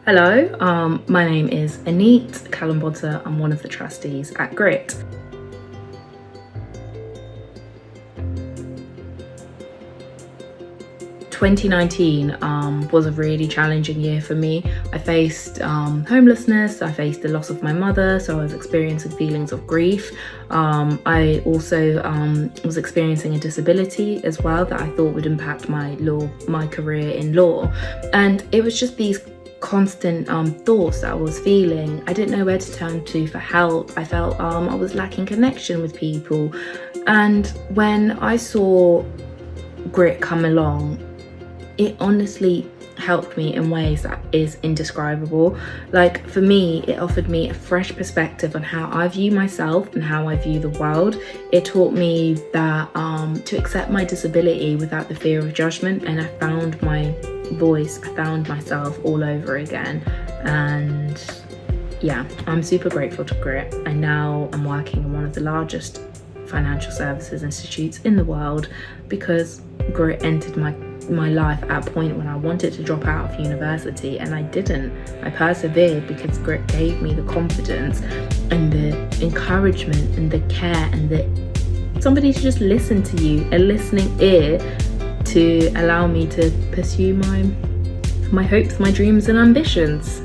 Hello, my name is Annete Callum-Bodser. I'm one of the trustees at Grit. (2019) was a really challenging year for me. I faced homelessness, I faced the loss of my mother, so I was experiencing feelings of grief. I also was experiencing a disability as well that I thought would impact my career in law. And it was just these constant thoughts that I was feeling. I didn't know where to turn to for help. I felt I was lacking connection with people. And when I saw Grit come along, it honestly helped me in ways that is indescribable. Like, for me, it offered me a fresh perspective on how I view myself and how I view the world. It taught me that to accept my disability without the fear of judgment, and I found my voice, I found myself all over again. And yeah, I'm super grateful to Grit. And now I'm working in one of the largest financial services institutes in the world because Grit entered my life at a point when I wanted to drop out of university, and I didn't. I persevered because Grit gave me the confidence and the encouragement and the care and somebody to just listen to you, a listening ear, to allow me to pursue my hopes, my dreams and ambitions.